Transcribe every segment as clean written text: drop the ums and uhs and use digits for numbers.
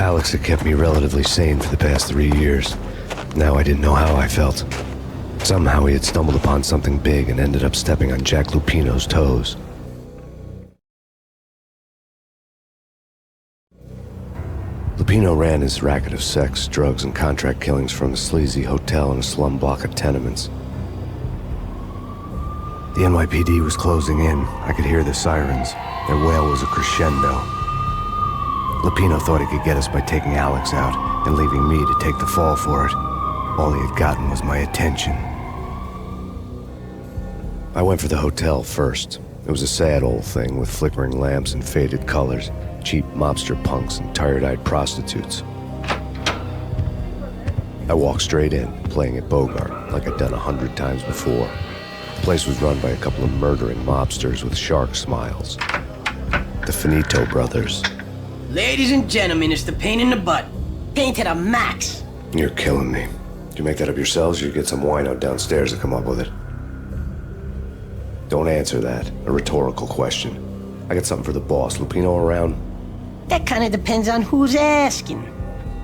Alex had kept me relatively sane for the past 3 years. Now I didn't know how I felt. Somehow he had stumbled upon something big and ended up stepping on Jack Lupino's toes. Lupino ran his racket of sex, drugs, and contract killings from a sleazy hotel in a slum block of tenements. The NYPD was closing in. I could hear the sirens. Their wail was a crescendo. Lupino thought he could get us by taking Alex out and leaving me to take the fall for it. All he had gotten was my attention. I went for the hotel first. It was a sad old thing with flickering lamps and faded colors, cheap mobster punks and tired-eyed prostitutes. I walked straight in, playing at Bogart like I'd done 100 times before. The place was run by a couple of murdering mobsters with shark smiles. The Finito brothers. Ladies and gentlemen, it's the pain in the butt. Pain to the max. You're killing me. Did you make that up yourselves, or you get some wino downstairs to come up with it? Don't answer that. A rhetorical question. I got something for the boss. Lupino around? That kind of depends on who's asking.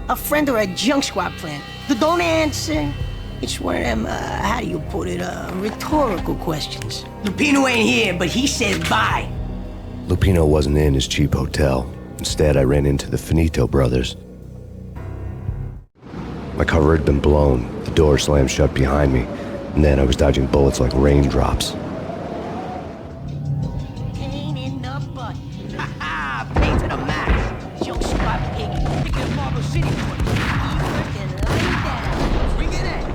A friend or a junk squad plan. Don't answer. It's one of them, how do you put it, rhetorical questions. Lupino ain't here, but he says bye. Lupino wasn't in his cheap hotel. Instead, I ran into the Finito brothers. My cover had been blown. The door slammed shut behind me, and then I was dodging bullets like raindrops. Pain in the butt. Ha ha! Pain to the max. Junk squad pig. Pick your Marble City boy. First and lay down. Bring it in.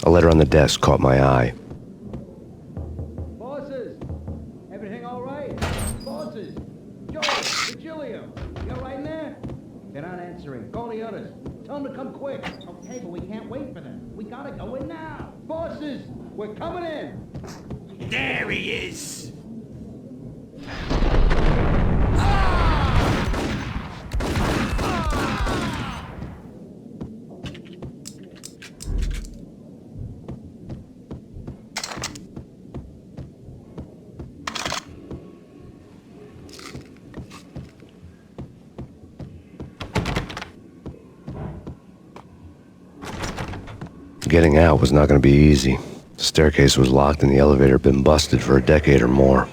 A letter on the desk caught my eye. Bosses! Everything all right? Bosses! Joe! Virgilio! You all right in there? They're not answering. Call the others. Tell them to come quick. Okay, but we can't wait for them. We gotta go in now. Bosses! We're coming in! There he is! Getting out was not going to be easy. The staircase was locked and the elevator had been busted for a decade or more.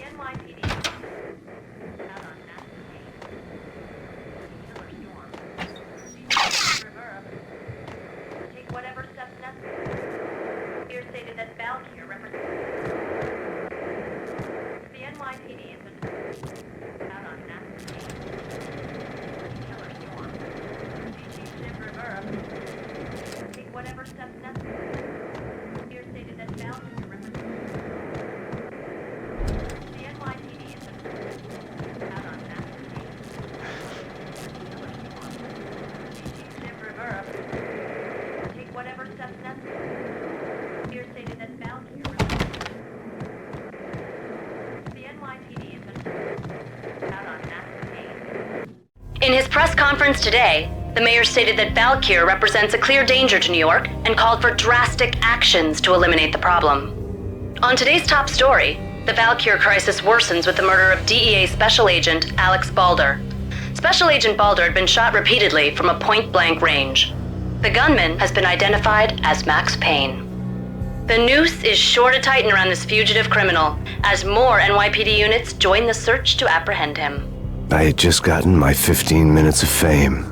In his press conference today, the mayor stated that Valkyr represents a clear danger to New York and called for drastic actions to eliminate the problem. On today's top story, the Valkyr crisis worsens with the murder of DEA Special Agent Alex Balder. Special Agent Balder had been shot repeatedly from a point-blank range. The gunman has been identified as Max Payne. The noose is sure to tighten around this fugitive criminal as more NYPD units join the search to apprehend him. I had just gotten my 15 minutes of fame.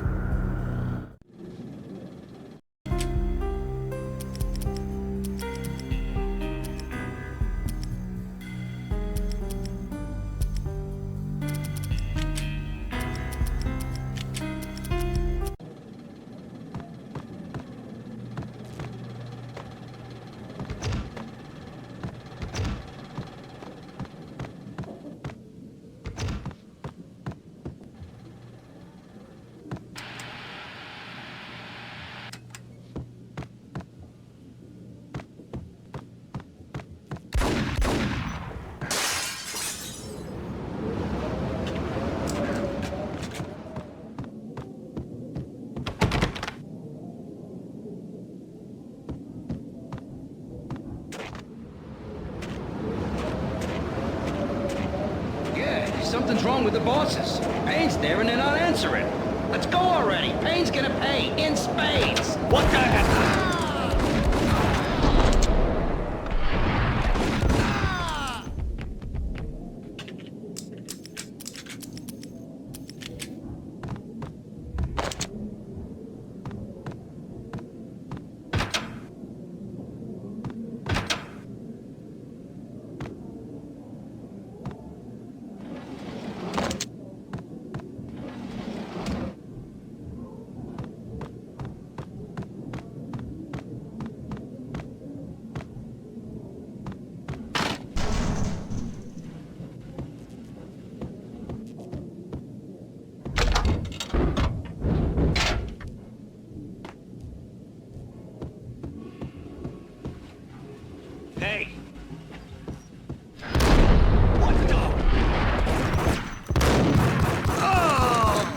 something's wrong with the bosses. Payne's there and they're not answering. Let's go already. Payne's gonna pay in spades. What the heck? Hey! What the? Oh!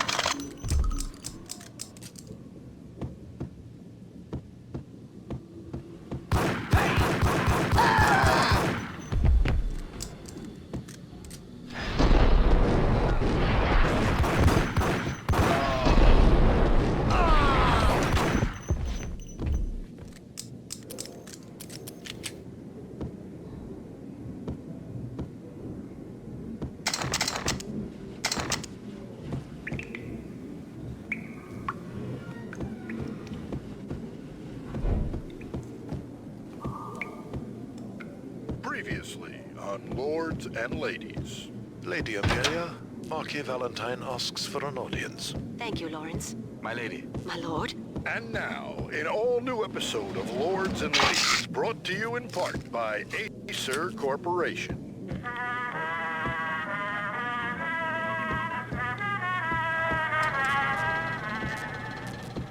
Previously on Lords and Ladies. Lady Amelia, Marquis Valentine asks for an audience. Thank you, Lawrence. My lady. My lord. And now, an all-new episode of Lords and Ladies, brought to you in part by Acer Corporation.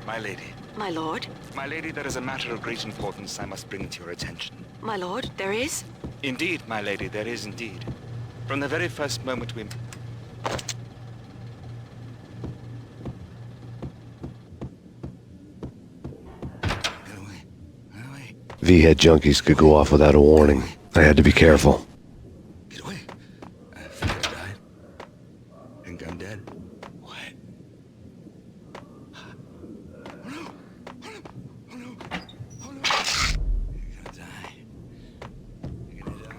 My lady. My lord. My lady, there is a matter of great importance I must bring to your attention. My lord, there is? Indeed, my lady, there is indeed. From the very first moment we... Get away. Get away. V-head junkies could go off without a warning. I had to be careful. Get away. I think I died. Think I'm dead. What? Oh no! Oh no! Oh no! Oh no! You're gonna die. You're gonna die.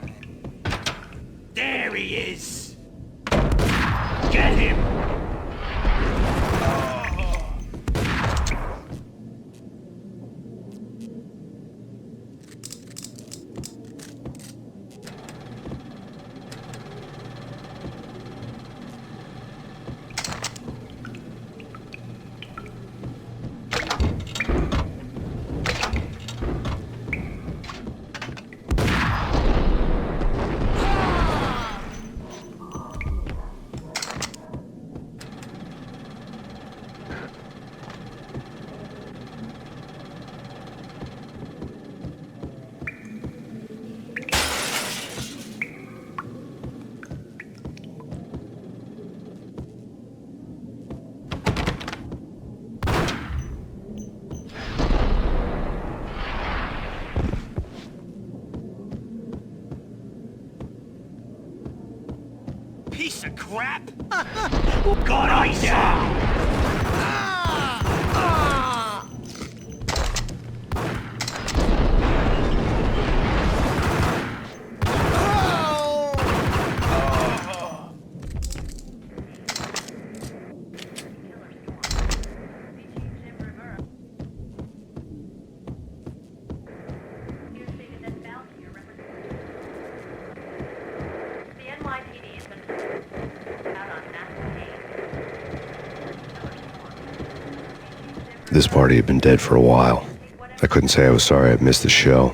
There he is! Get him! Piece of crap! Good idea! This party had been dead for a while. I couldn't say I was sorry I'd missed the show.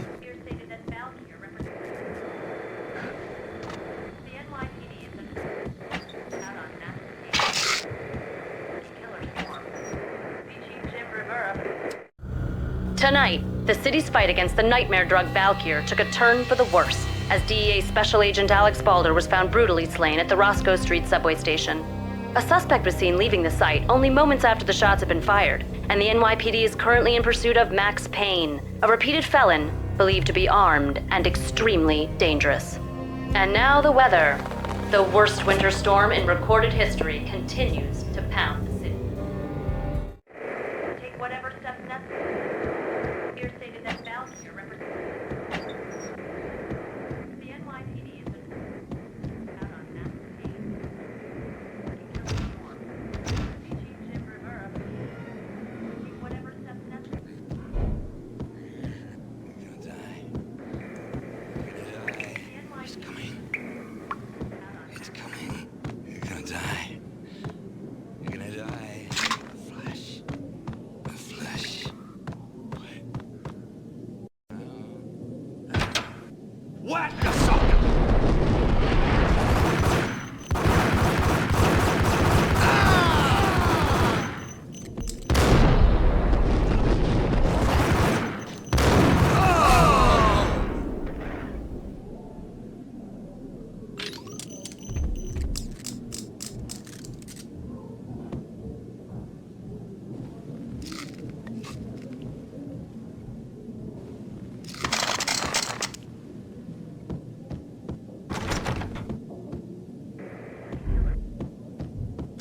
Tonight, the city's fight against the nightmare drug Valkyr took a turn for the worse, as DEA Special Agent Alex Balder was found brutally slain at the Roscoe Street subway station. A suspect was seen leaving the site only moments after the shots had been fired, and the NYPD is currently in pursuit of Max Payne, a repeated felon believed to be armed and extremely dangerous. And now the weather. The worst winter storm in recorded history continues to pound the city. Take whatever steps necessary. Here stated that Valkyrie represents the NYPD has been out on Max Payne. Chief Jim Rivera. Take whatever steps necessary. You're gonna die. You're gonna die. It's coming. It's coming. You're gonna die. You're gonna die. Flesh. The flesh. What the sucker?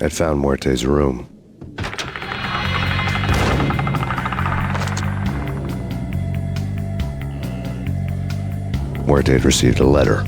I'd found Muerte's room. Muerte had received a letter.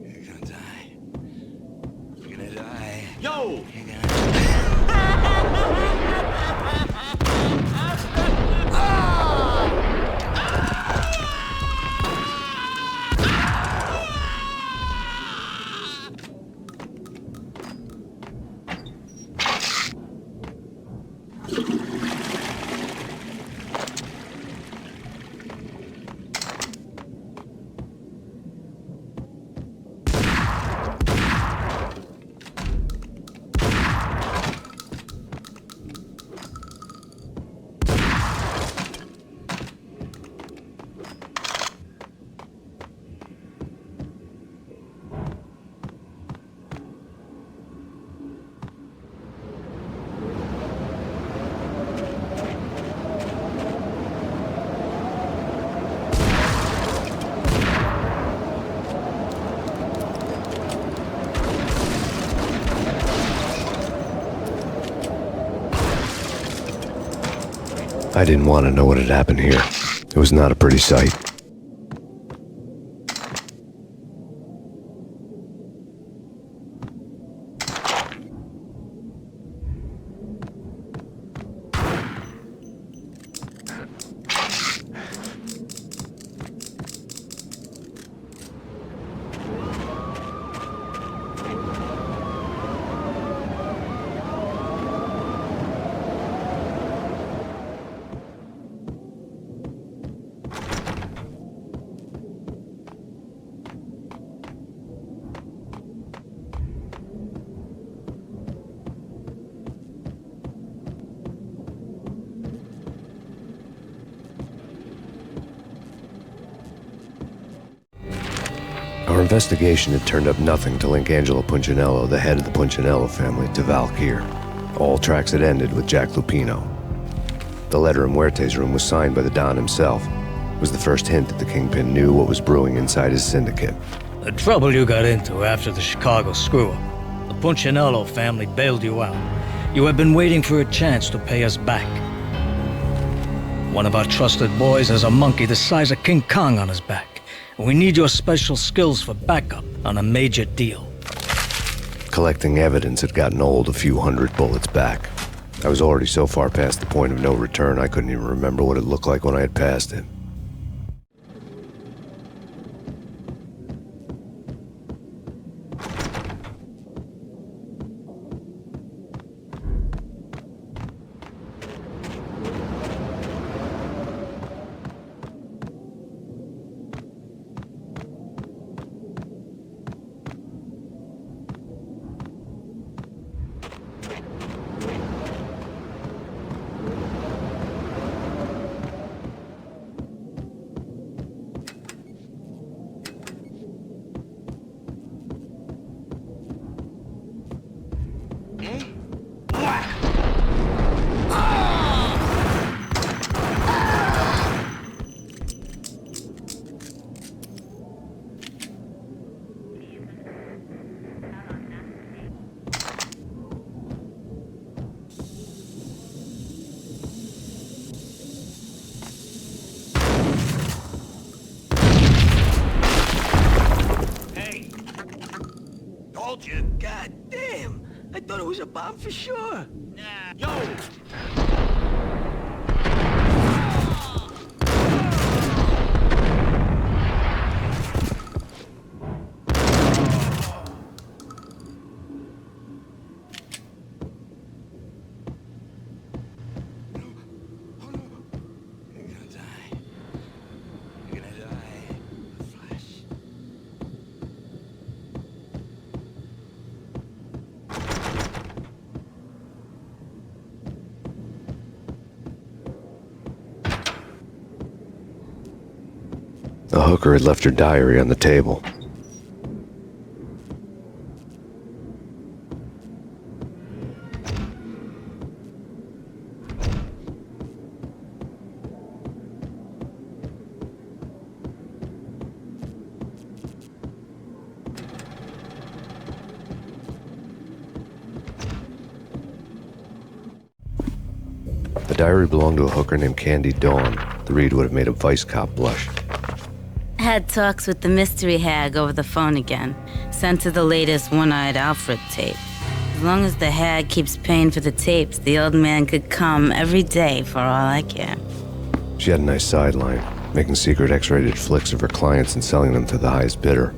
You're gonna die. You're gonna die. Yo! You're gonna I didn't want to know what had happened here. It was not a pretty sight. Our investigation had turned up nothing to link Angelo Punchinello, the head of the Punchinello family, to Valkyr. All tracks had ended with Jack Lupino. The letter in Muerte's room was signed by the Don himself. It was the first hint that the Kingpin knew what was brewing inside his syndicate. The trouble you got into after the Chicago screw-up. The Punchinello family bailed you out. You have been waiting for a chance to pay us back. One of our trusted boys has a monkey the size of King Kong on his back. We need your special skills for backup on a major deal. Collecting evidence had gotten old a few hundred bullets back. I was already so far past the point of no return I couldn't even remember what it looked like when I had passed it. bomb for sure. Yo! The hooker had left her diary on the table. The diary belonged to a hooker named Candy Dawn. The read would have made a vice cop blush. Had talks with the mystery hag over the phone again. Sent her the latest One-Eyed Alfred tape. As long as the hag keeps paying for the tapes, the old man could come every day for all I care. She had a nice sideline, making secret X-rated flicks of her clients and selling them to the highest bidder.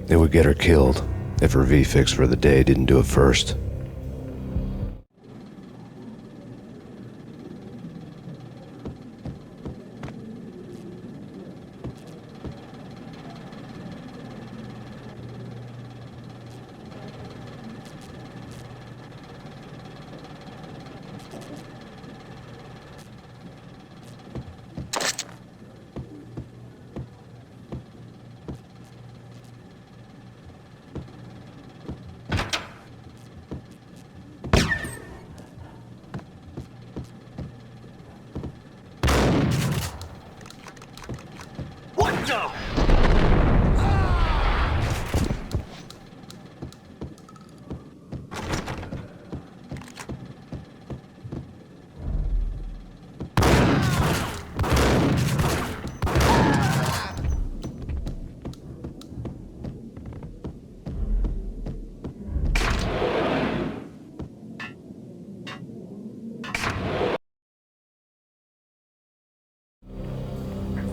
It would get her killed if her V-fix for the day didn't do it first.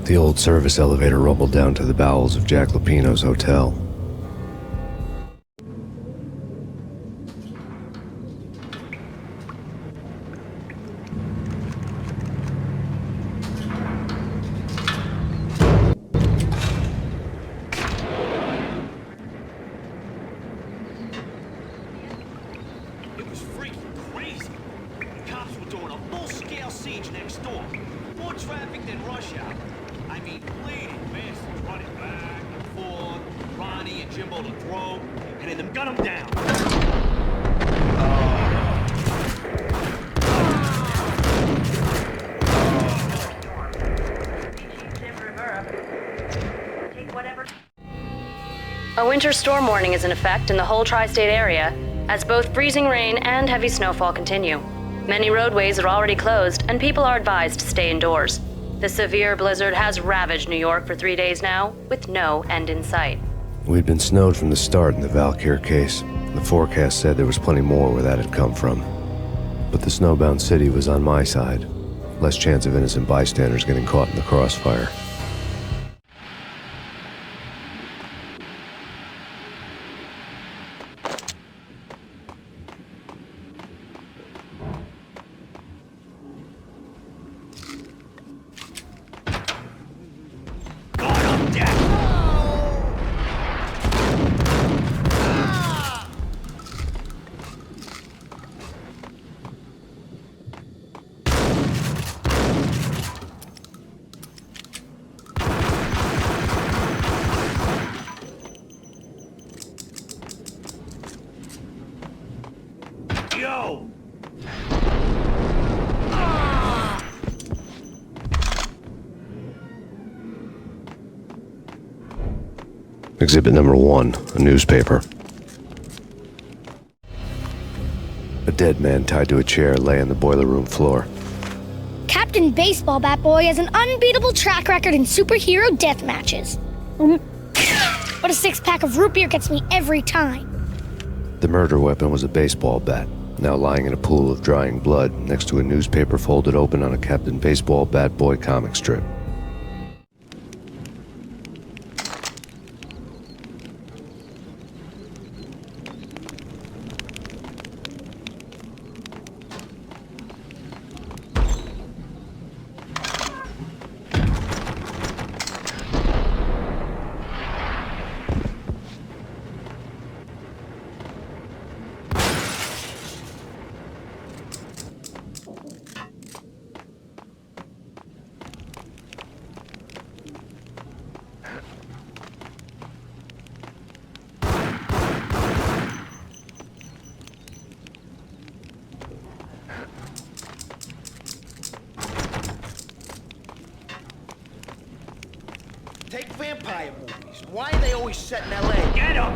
The old service elevator rumbled down to the bowels of Jack Lupino's hotel. It was freaking crazy. The cops were doing a full-scale siege next door. More traffic than rush hour. I mean, bleeding bastards running back and forth, Ronnie and Jimbo to throw, and then them gun them down. A winter storm warning is in effect in the whole tri-state area, as both freezing rain and heavy snowfall continue. Many roadways are already closed, and people are advised to stay indoors. The severe blizzard has ravaged New York for 3 days now, with no end in sight. We'd been snowed from the start in the Valkyr case. The forecast said there was plenty more where that had come from. But the snowbound city was on my side. Less chance of innocent bystanders getting caught in the crossfire. Yo! Exhibit number 1, a newspaper. A dead man tied to a chair lay on the boiler room floor. Captain Baseball Bat Boy has an unbeatable track record in superhero death matches. But a 6-pack of root beer gets me every time. The murder weapon was a baseball bat, now lying in a pool of drying blood next to a newspaper folded open on a Captain Baseball Bat Boy comic strip. Take vampire movies. Why are they always set in L.A.? Get up!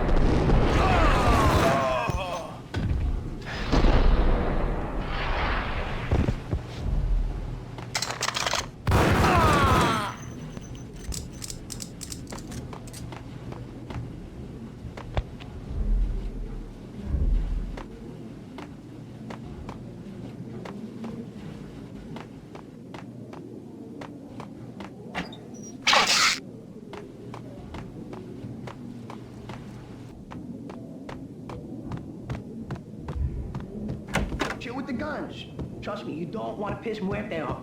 Chill with the guns. Trust me, you don't want to piss Muerte off.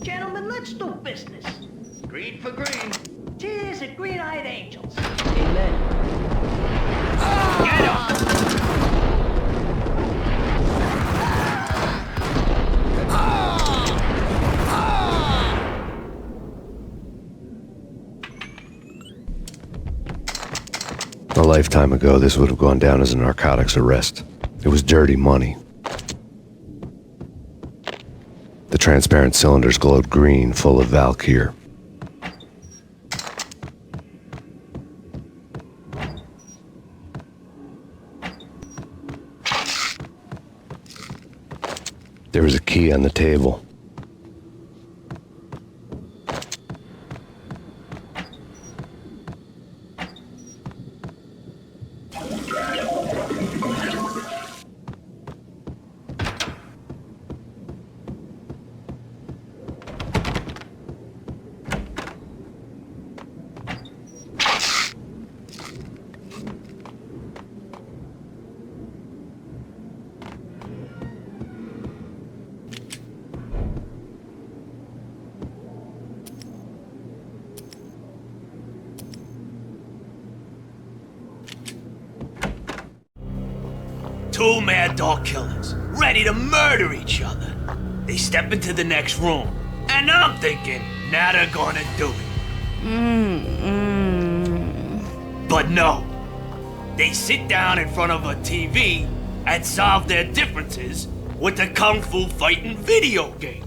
Gentlemen, let's do business. Green for green. Cheers at green-eyed angels. Amen. Get up! A lifetime ago, this would have gone down as a narcotics arrest. It was dirty money. The transparent cylinders glowed green, full of Valkyr. There was a key on the table. Two mad dog killers, ready to murder each other. They step into the next room, and I'm thinking, now they're gonna do it. But no. They sit down in front of a TV and solve their differences with a kung fu fighting video game.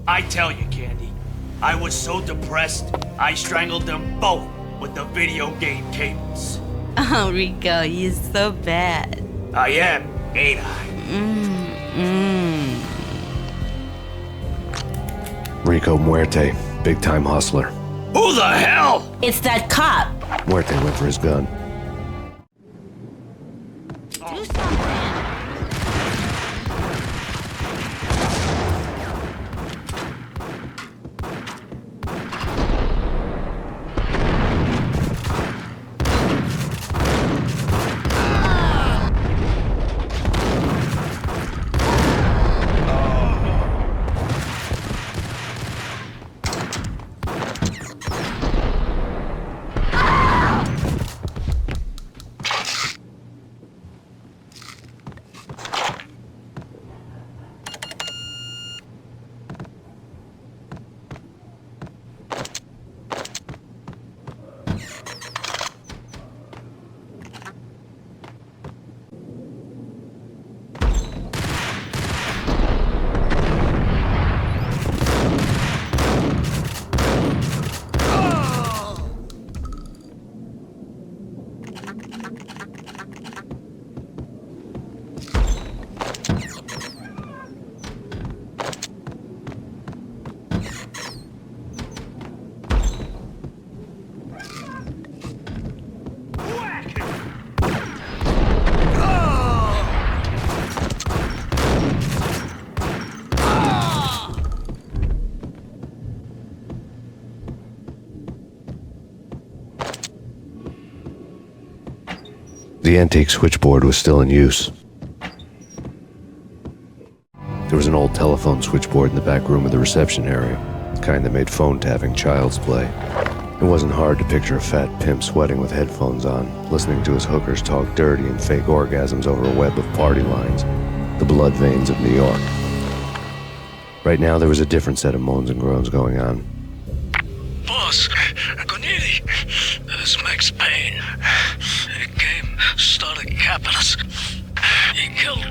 I tell you, Candy, I was so depressed, I strangled them both with the video game cables. Oh, Rico, you're so bad. I am, ain't I? Rico Muerte, big-time hustler. Who the hell? It's that cop. Muerte went for his gun. Do something. The antique switchboard was still in use. There was an old telephone switchboard in the back room of the reception area, the kind that made phone tapping child's play. It wasn't hard to picture a fat pimp sweating with headphones on, listening to his hookers talk dirty and fake orgasms over a web of party lines, the blood veins of New York. Right now, there was a different set of moans and groans going on. Boss, Corneli, it's Max Payne. He came, started capping us. He killed...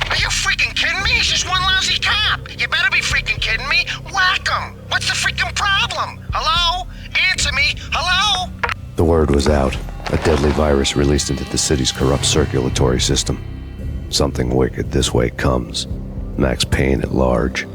Are you freaking kidding me? He's just one lousy cop. You better be freaking kidding me. Whack him. What's the freaking problem? Hello? Answer me. Hello? The word was out. A deadly virus released into the city's corrupt circulatory system. Something wicked this way comes. Max Payne at large.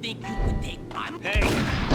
Think you could take my... Hey,